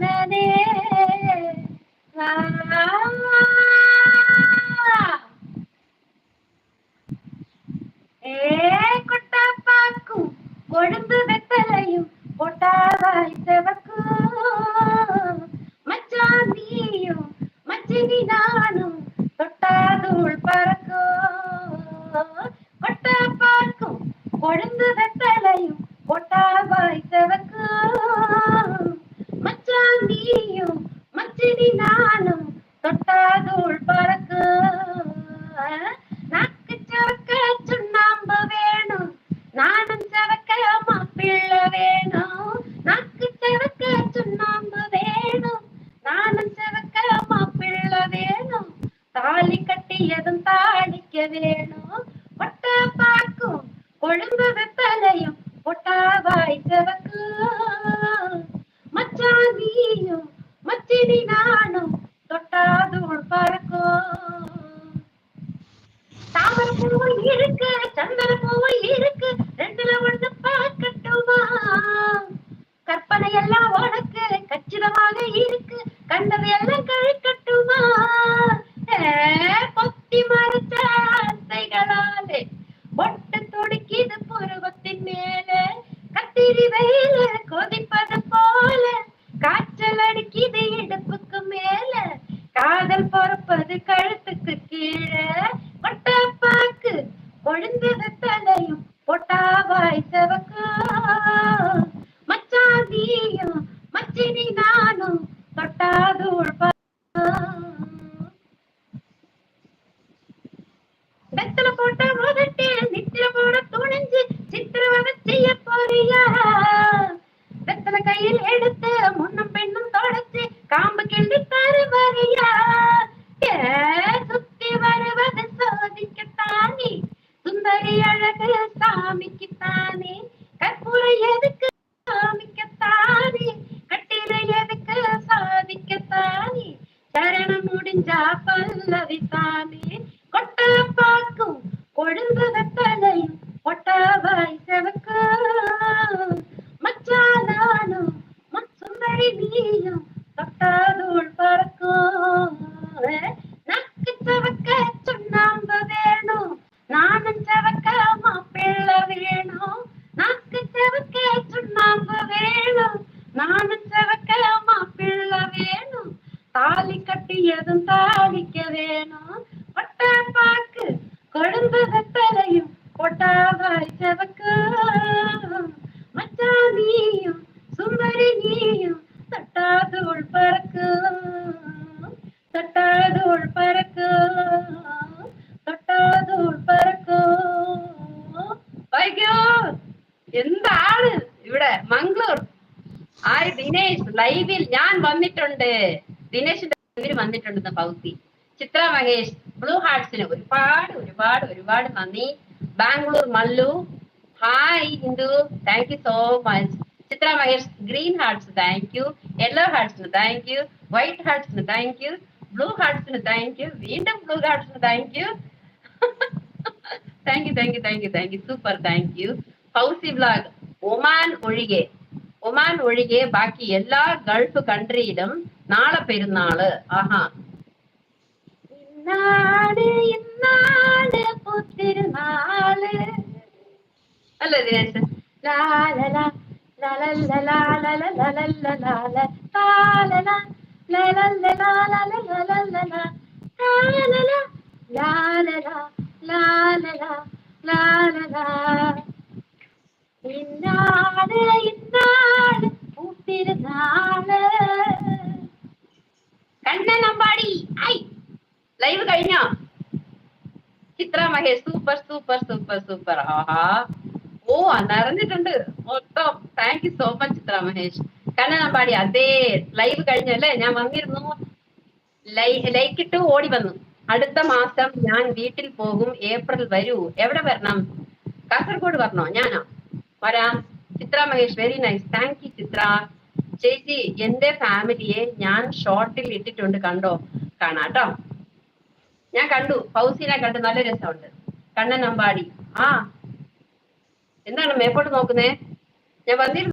தானே கொட்டாப்பாக்கும் கொழுந்து வெத்தலையும் பொட்டாவாய் செவக்கும் மச்சான் நீயும் மச்சினி நானும் தொட்டாதூள் பறக்கும் கொட்டாப்பாக்கும் கொழுந்து வெத்தலையும் பொட்டாவாய் செவக்கும் மச்சான் நீயும் மச்சினி நானும் தொட்டாதூள் பறக்கும் நாக்கு சவக்க சுண்ணாம்பு வேணும் நானும் சவக்க மாப்பிள்ள வேணும் நாக்கு சவக்க சுண்ணாம்பு வேணும் நானும் சவக்க மாப்பிள்ள வேணும் தாலி கட்டியதும் தாளிக்க வேணும் பொட்ட பாக்கும் கொழுந்து வெத்தலையும் பொட்டாவாய் செவக்கும் மச்சான் நீயும் மச்சினி நானும் தொட்டாதூள் பறக்கும் தாமர பூவும் இருக்கு சந்தன பூவும் இருக்கு ரெண்டுல ஒண்ணு பார்க்கட்டுமா கற்பனை எல்லாம் உனக்கு கச்சிதமாக இருக்கு கண்டது எல்லாம் கழிக்கட்டுமா பொத்தி மறைச்ச ஆசைகளாலே பொட்டு துடிக்கிது புருவத்தின் மேல கத்திரி வெயில கொதிப்பது போல காய்ச்சல் அடிக்கிது இடுப்புக்கு மேல காதல் பொறுப்பது கழுத்துக்கு கீழே கொட்டாப்பாக்கு கொழுந்து வெத்தலையும் பொட்டாவாய் செவக்கும் மச்சான் நீயும் மச்சினி நானும் தொட்டாதூள் வெத்தல போட்ட முதட்டு நித்திர போட துணிஞ்சு சித்திரவதை செய்ய போறியா வெத்தல கையில் எடுத்து முன்னும் பெண்ணும் தொடச்சு காம்பு கிள்ளி தருவறியா சுத்தி வருவது சோதிக்கத்தானே சுந்தரி அழகு சாமிக்குத்தானே கற்பூரை எதுக்கு சாமிக்கத்தானே கட்டில எதுக்கு சாதிக்கத்தானே சரணம் முடிஞ்சா பல்லவித்தானே கொட்டாப்பாக்கும் கொழுந்து வெத்தலையும் பொட்டாவாய் செவக்கும் மச்சான் நானும் சுந்தரி நீயும் தொட்டாதூள் பறக்கும் நக்கு சவக்க சுண்ணாம்பு வேணும் நானும் சவக்க மாப்பிள்ள வேணும் நக்கு சவக்க சுண்ணாம்பு வேணும் நானும் சவக்க மாப்பிள்ள வேணும் தாலி கட்டியதும் தாளிக்க வேணும் பொட்டாப்பாக்கு கொழுந்து வெத்தலையும் பொட்டாவாய் செவக்கும் மச்சான் நீயும் சுந்தரி நீயும் தொட்டாதூள் பறக்கும் தொட்டாதூள் பறக்கும் தொட்டாதூள் பறக்கும் வைக்கோ എന്ത് ആള് ഇവിടെ മംഗ്ലൂർ ആര് ദിനേശ് ലൈവിൽ ഞാൻ വന്നിട്ടുണ്ട് ദിനേശിന്റെ ലൈവിൽ വന്നിട്ടുണ്ട് പൗസി ചിത്ര മഹേഷ് ബ്ലൂ ഹാർട്സിന് ഒരുപാട് ഒരുപാട് ഒരുപാട് നന്ദി Bangalore Mallu hi Hindu thank you so much Chitra Mahesh green hearts thank you yellow ഹാർട്സിന് താങ്ക് യു വൈറ്റ് ഹാർട്സിന് താങ്ക് യു ബ്ലൂ ഹാർട്സിന് താങ്ക് യു വീണ്ടും ബ്ലൂ ഹാർട്സിന് thank you thank you thank you thank you thank you super thank you Fousi vlog Oman ഒഴികെ ബാക്കി എല്ലാ Gulf കൺട്രിയിലും നാളെ പെരുന്നാള് ആഹാ ഇന്നാട് ഇന്നാട് പുത്തിരുന്നാള് അല്ലേ ദിനേശ് ലാലല ഇന്നാട് ഇന്നാട് പൂത്തിരുന്നാള് കണ്ണനമ്പാടി ഐ ലൈവ് കഴിഞ്ഞോ Chitra Mahesh super super super super ആഹാ ഓ നിറഞ്ഞിട്ടുണ്ട് മൊത്തം thank you so much Chitra Mahesh കണ്ണനമ്പാടി അതേ ലൈവ് കഴിഞ്ഞല്ലേ ഞാൻ വന്നിരുന്നു ലൈക്ക് ഇട്ട് ഓടി വന്നു അടുത്ത മാസം ഞാൻ വീട്ടിൽ പോകും ഏപ്രിൽ വരൂ എവിടെ വരണം കാസർഗോഡ് വരണോ ഞാനോ വരാം Chitra Mahesh very nice thank you Chitra ചേച്ചി എന്റെ ഫാമിലിയെ ഞാൻ ഷോർട്ടിൽ ഇട്ടിട്ടുണ്ട് കണ്ടോ കാണാട്ടോ ഞാൻ കണ്ടു ഫൗസിനെ കണ്ടു നല്ല രസമുണ്ട് കണ്ണനമ്പാടി ആ എന്താണ് മേപ്പോട്ട് നോക്കുന്നേ ഞാൻ വന്നിരുന്നു